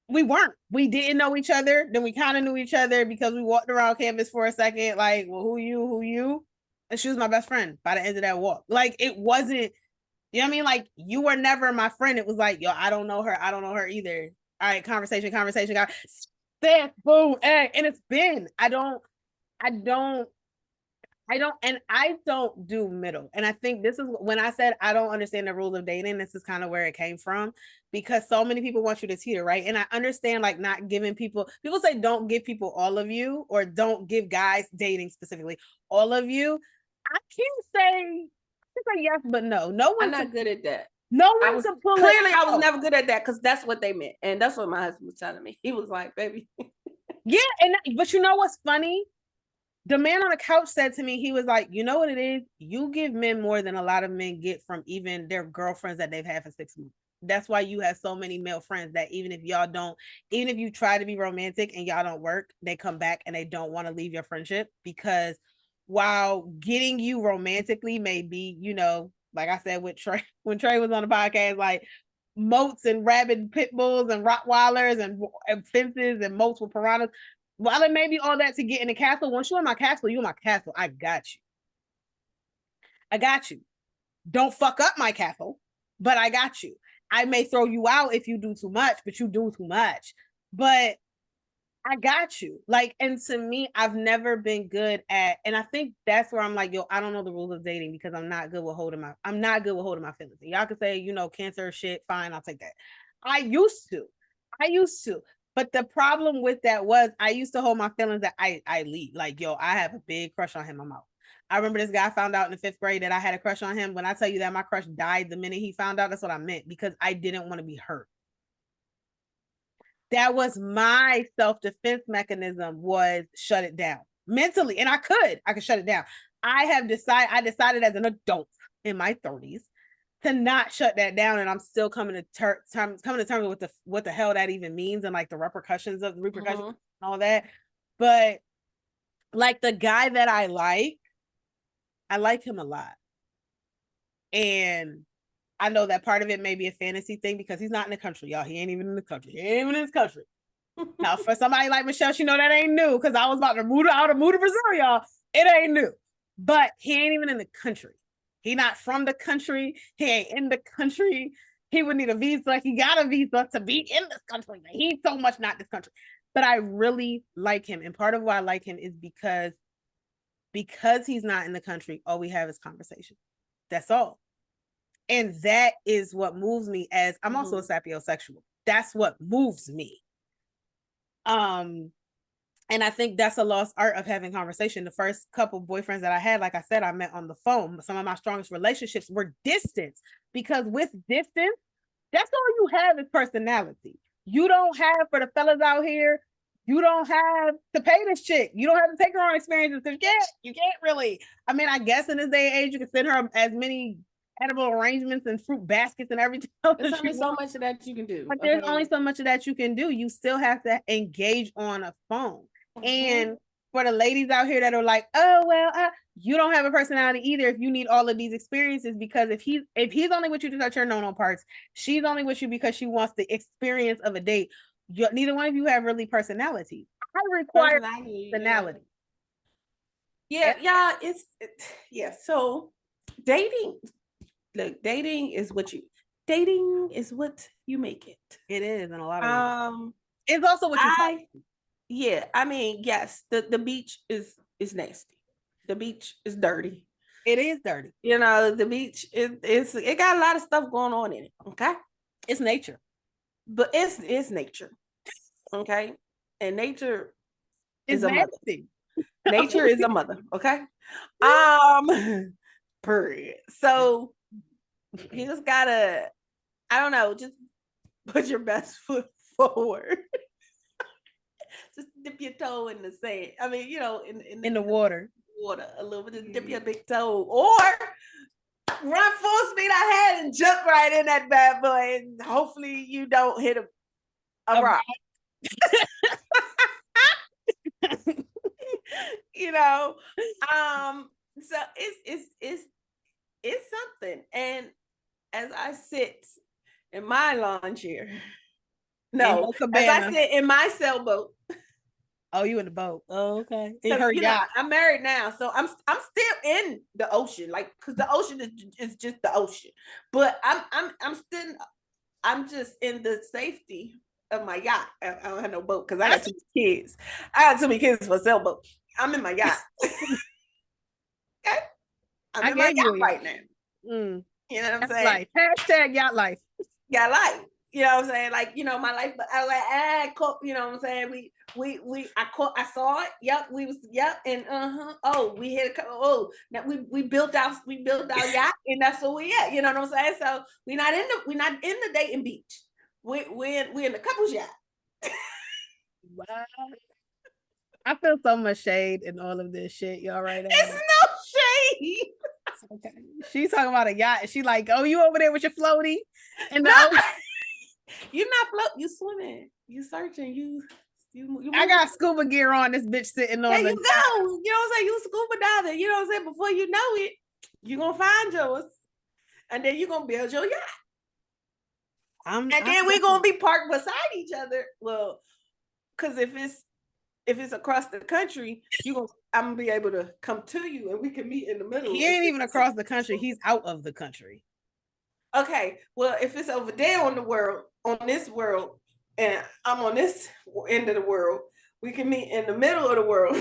we weren't. We didn't know each other. Then we kind of knew each other because we walked around campus for a second. Like, well, who you? And she was my best friend by the end of that walk. Like, it wasn't, you know what I mean? Like, you were never my friend. It was like, yo, I don't know her. I don't know her either. All right, conversation. Seth, boom, egg. And it's been, I don't do middle. And I think this is when I said I don't understand the rules of dating, this is kind of where it came from, because so many people want you to teeter, right? And I understand, like, not giving people say don't give people all of you, or don't give guys dating specifically all of you. I can't say yes, but no. No one's not good at that. No one can pull clearly I was never good at that, because that's what they meant. And that's what my husband was telling me. He was like, baby. Yeah, but you know what's funny? The man on the couch said to me, he was like, you know what it is? You give men more than a lot of men get from even their girlfriends that they've had for 6 months. That's why you have so many male friends that even if you try to be romantic and y'all don't work, they come back and they don't want to leave your friendship, because while getting you romantically may be, like I said with Trey, when Trey was on the podcast, like moats and rabid pit bulls and Rottweilers and fences and moats with piranhas. While it may be all that to get in the castle, once you're in my castle, you're in my castle. I got you. Don't fuck up my castle, but I got you. I may throw you out if you do too much, but you do too much. But I got you. Like, and to me, I've never been good at, and I think that's where I'm like, yo, I don't know the rules of dating, because I'm not good with holding my feelings. And y'all can say, cancer shit, fine, I'll take that. I used to. But the problem with that was I used to hold my feelings that I lead. Like, yo, I have a big crush on him. I'm out. I remember this guy found out in the 5th grade that I had a crush on him. When I tell you that my crush died the minute he found out, that's what I meant, because I didn't want to be hurt. That was my self-defense mechanism, was shut it down mentally. And I could shut it down. I decided as an adult in my 30s to not shut that down. And I'm still coming to terms with what the hell that even means, and like the repercussions and all that. But like the guy that I like him a lot. And I know that part of it may be a fantasy thing, because he's not in the country, y'all. He ain't even in the country. Now, for somebody like Michelle, she know that ain't new, because I was about to move to Brazil, y'all. It ain't new. But he ain't even in the country. He not from the country. He ain't in the country. He would need a visa. He got a visa to be in this country. He's so much not this country. But I really like him. And part of why I like him is because he's not in the country, all we have is conversation. That's all. And that is what moves me, as I'm also a sapiosexual. That's what moves me. And I think that's a lost art of having conversation. The first couple boyfriends that I had, like I said, I met on the phone. Some of my strongest relationships were distance, because with distance, that's all you have is personality. You don't have, for the fellas out here, You don't have to pay this chick. You don't have to take her on experiences because you can't really. I mean, I guess in this day and age, you can send her as many edible arrangements and fruit baskets and everything else. There's only so much of that you can do. But there's only so much of that you can do. You still have to engage on a phone. And for the ladies out here that are like, oh well, you don't have a personality either if you need all of these experiences, because if he's only with you to touch her no parts, she's only with you because she wants the experience of a date. Neither one of you have really personality. I require personality. Yeah, yeah. So dating, look, dating is what you make it. It is in a lot of ways. It's also what yeah, I mean, yes, the beach is nasty. The beach is dirty. It is dirty. You know, the beach it got a lot of stuff going on in it. Okay. It's nature. But it's nature. Okay. And nature is a mother. Nature is a mother. Okay. Period. So you just gotta, I don't know, just put your best foot forward. Just dip your toe in the sand. I mean, you know, in the water a little bit. Just dip your big toe, or run full speed ahead and jump right in that bad boy, and hopefully you don't hit a rock. You know, so it's something. And as I sit in my lawn chair, as I sit in my sailboat. Oh, you in the boat? Oh, okay. I'm married now, so I'm still in the ocean, like, because the ocean is just the ocean. But I'm just in the safety of my yacht. I don't have no boat because I got too many kids. I got too many kids for a sailboat. I'm in my yacht. Okay, I'm in my yacht right now. You know what I'm saying? Life. Hashtag yacht life. Yacht life. You know what I'm saying? Like, you know, my life, but I was like, you know what I'm saying? I saw it. Yep, and we hit now we built our yacht, and that's where we at. You know what I'm saying? So we're not in the dating beach. We're in the couple's yacht. Wow. I feel so much shade in all of this shit, y'all right now. It's no shade. Okay. She's talking about a yacht, and she like, oh, you over there with your floaty? And you're not floating, you swimming, you searching, you I got scuba gear on, this bitch sitting on there you go. You know what I'm saying? You scuba diving, you know what I'm saying? Before you know it, you're gonna find yours, and then you're gonna build your yacht. And then we're gonna be parked beside each other. Well, because if it's across the country, I'm gonna be able to come to you, and we can meet in the middle. He ain't even across the country, he's out of the country. Okay, well, if it's over there on this world, and I'm on this end of the world, we can meet in the middle of the world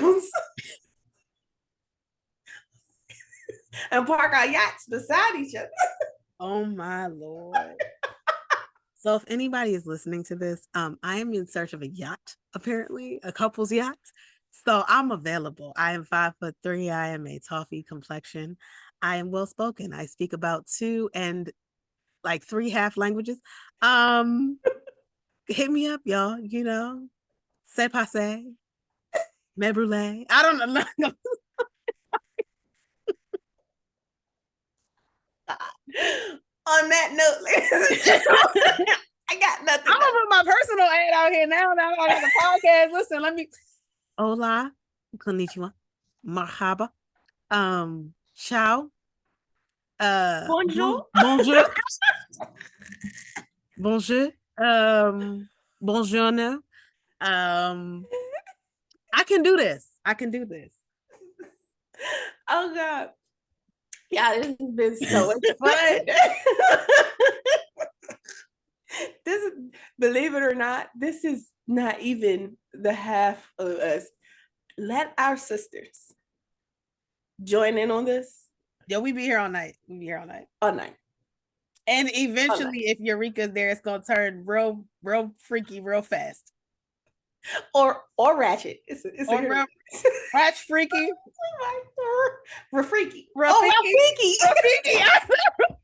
and park our yachts beside each other. Oh my Lord. So if anybody is listening to this, I am in search of a yacht, apparently, a couple's yacht. So I'm available. I am 5'3". I am a toffee complexion. I am well spoken. I speak about 2 and like 3 half languages. Hit me up, y'all. You know, c'est passé, me brûlé. I don't know. On that note, I got nothing. I'm gonna put my personal ad out here now. Now I got the podcast. Listen, let me. Hola, konnichiwa, marhaba, ciao, bonjour, bonjour, bonjour, buongiorno. I can do this. Oh God. Yeah, this has been so much fun. This is, believe it or not, this is not even the half of us. Let our sisters join in on this. Yeah, we be here all night. All night. And eventually, if Eureka's there, it's gonna turn real freaky real fast. Or ratchet. It's ratchet freaky. Rafreaky. Rafreaky. Okay, get up out of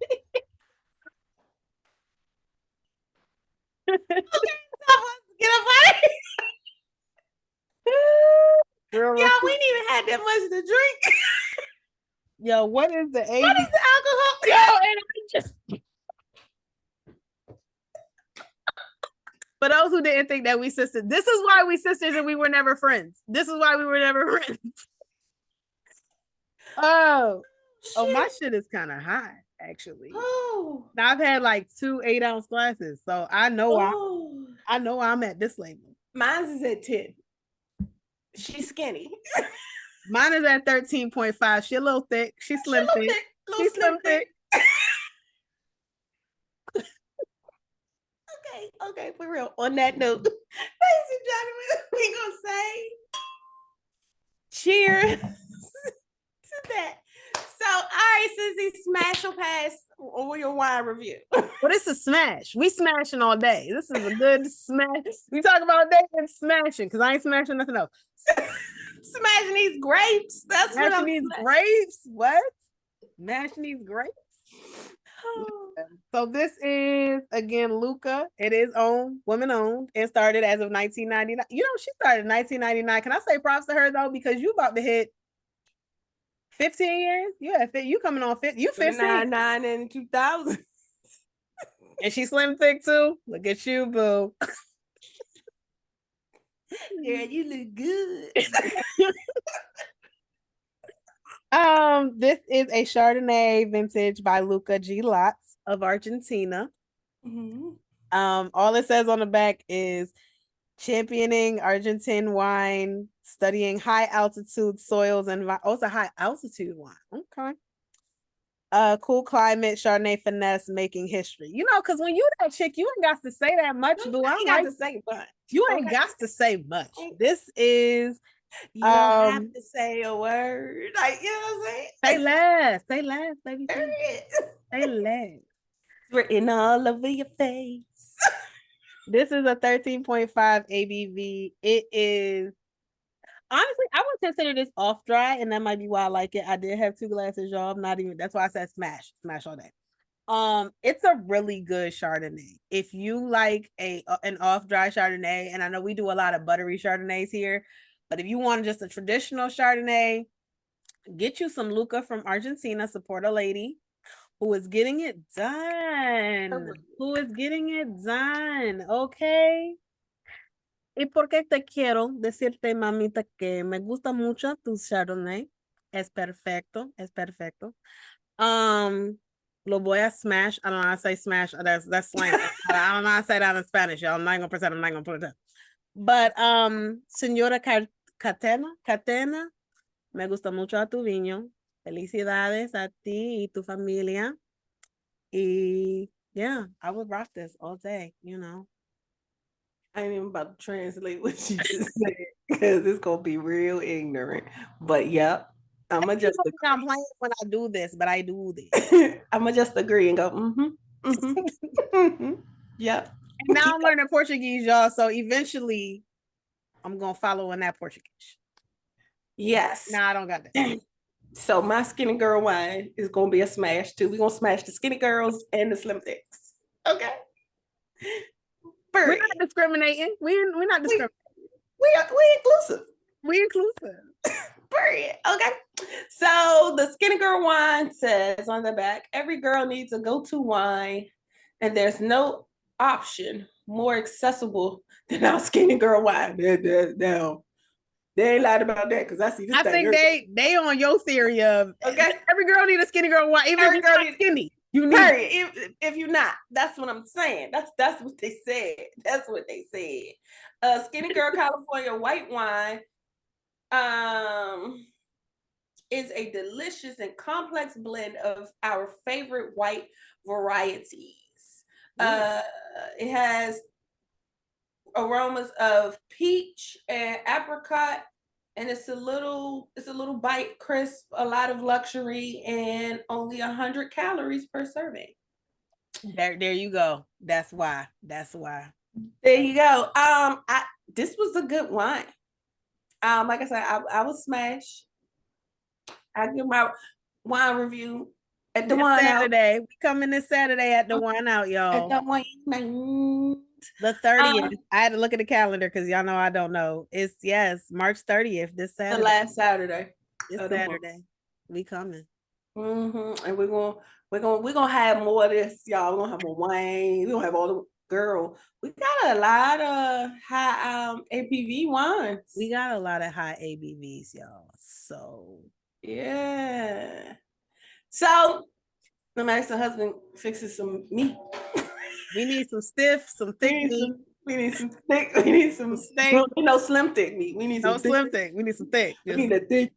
here. Real Yeah, we ain't even had that much to drink. Yo, what is the AB? What is the alcohol? Yo, and I just for those who didn't think that we sisters, this is why we sisters and we were never friends. This is why we were never friends. Oh, my shit is kind of high, actually. Oh. Now I've had like 2 8-ounce glasses, so I know Oh. I know I'm at this level. Mine's is at 10. She's skinny. Mine is at 13.5. She a little thick. She's slim thick. She's slim thick. Okay, for real. On that note, ladies and gentlemen, we gonna say cheers to that. So, all right, Sissy, smash or pass on your wine review. Well, this is smash. We smashing all day. This is a good smash. We talk about day and smashing because I ain't smashing nothing else. Smashing these grapes. That's smashing what I'm these grapes. What? Smashing these grapes. Oh. So this is again Luca. It is woman owned, and started as of 1999. You know, she started in 1999. Can I say props to her though? Because you about to hit 15 years. Yeah, you coming on 50. You 15. 99 and 2000. And she's slim thick too. Look at you, boo. Yeah, you look good. This is a Chardonnay vintage by Luca G. Lots of Argentina. Mm-hmm. All it says on the back is championing Argentine wine, studying high altitude soils and oh, it's a high altitude wine. Okay. Cool climate, Chardonnay finesse, making history. You know, because when you that chick, you ain't got to say that much, boo. I got to say much. You ain't got to say much. This is you don't have to say a word. Like, you know what I'm saying? Say less, baby. Say less. Written all over your face. This is a 13.5 ABV. It is honestly, I would consider this off dry, and that might be why I like it. I did have 2 glasses, y'all. I'm not even. That's why I said smash all day. It's a really good Chardonnay. If you like an off dry Chardonnay, and I know we do a lot of buttery Chardonnays here, but if you want just a traditional Chardonnay, get you some Luca from Argentina. Support a lady who is getting it done. Okay. Y porque te quiero decirte, mamita, que me gusta mucho tu Chardonnay. Es perfecto. Lo voy a smash. I don't know how to say smash. That's slang. I don't know how to say that in Spanish, y'all. I'm not gonna pretend. I'm not gonna put it down. But señora Catena, me gusta mucho a tu vino. Felicidades a ti y tu familia. Y yeah, I would rock this all day, you know. I ain't even about to translate what she just said because it's gonna be real ignorant. But yep, I'm gonna just I'm playing when I do this, but I do this. I'm gonna just agree and go, yep. And now I'm learning Portuguese, y'all. So eventually I'm gonna follow in that Portuguese. Yes. Nah, I don't got that. So my skinny girl wine is gonna be a smash too. We're gonna smash the skinny girls and the slim thicks. Okay. We're not discriminating. We're not discriminating. We inclusive. We inclusive. Period. Okay. So the skinny girl wine says on the back, every girl needs a go-to wine, and there's no option more accessible than our skinny girl wine. Now, they ain't lied about that because I see this. I think they on your theory of okay. Every girl need a skinny girl wine, even every if you're not skinny. You need if you're not. That's what I'm saying. That's what they said. That's what they said. Skinny Girl California white wine is a delicious and complex blend of our favorite white varieties. It has aromas of peach and apricot, and it's a little bite crisp, a lot of luxury, and only 100 calories per serving. There you go. That's why. There you go. This was a good wine. Like I said, I was smash. I give my wine review at the wine Saturday. We coming this Saturday at the wine out, y'all. At the wine. The 30th. I had to look at the calendar because y'all know I don't know. It's March 30th. This Saturday. The last Saturday. This Saturday. We coming. And we're gonna have more of this, y'all. We're gonna have more wine. We're gonna have all the girl. We got a lot of high ABV wines. We got a lot of high ABVs, y'all. So yeah. So I'm asking husband fixes some meat. We need some stiff, some thick meat. We need some thick. We need some steak. No slim thick meat. We need some slim thick. We need some thick. We need a thick.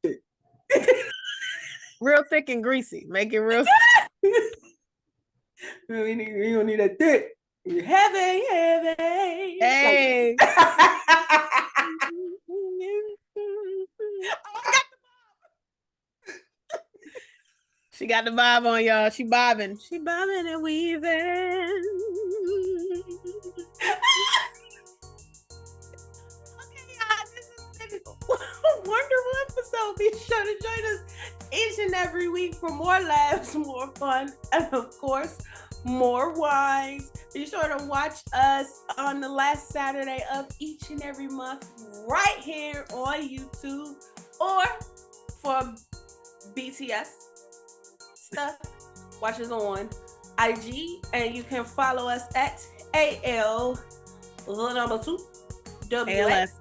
Real thick and greasy. Make it real. We don't need a thick. Heavy. Hey. She got the bob on, y'all. She bobbing and weaving. Wonderful episode. Be sure to join us each and every week for more laughs, more fun, and of course, more wines. Be sure to watch us on the last Saturday of each and every month right here on YouTube, or for BTS stuff, watch us on IG, and you can follow us at AL the number 2 ALS.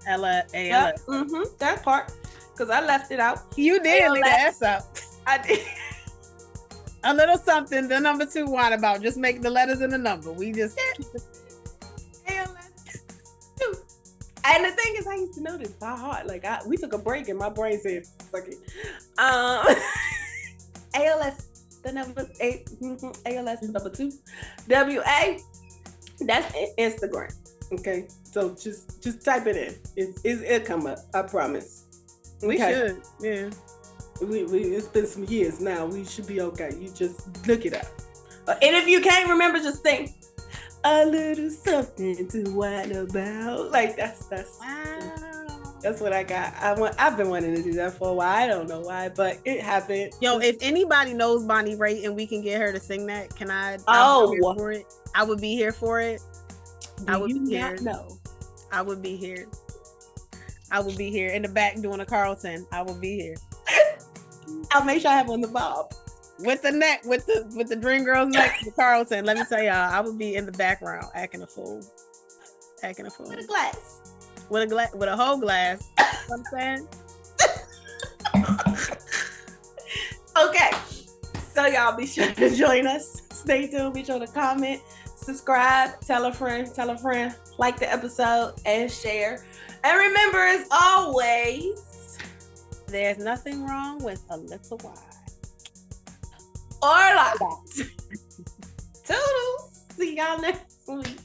That part, because I left it out. You did leave the S out. I did. A little something, the number 2 wine about. Just make the letters and the number. We just ALS 2. And the thing is, I used to know this by heart. Like we took a break and my brain said, "Fuck it." ALS the number 8. ALS the number 2. WA. That's Instagram. Okay, so just type it in. It'll come up. I promise. We should. Yeah. It's been some years now. We should be okay. You just look it up. And if you can't remember, just think a little something to whine about. Like that's what I got. I've been wanting to do that for a while. I don't know why, but it happened. Yo, if anybody knows Bonnie Raitt and we can get her to sing that, can I? For it. I would be here for it. I would be here. No, I would be here. I will be here in the back doing a Carlton. I will be here. I'll make sure I have on the bob with the neck, with the Dream Girls neck, the Carlton. Let me tell y'all, I will be in the background acting a fool. With a glass. With a whole glass. You know what I'm saying? Okay, so y'all be sure to join us. Stay tuned. Be sure to comment, subscribe, tell a friend, like the episode, and share. And remember, as always, there's nothing wrong with a little wine. Or a lot. Toodles. See y'all next week.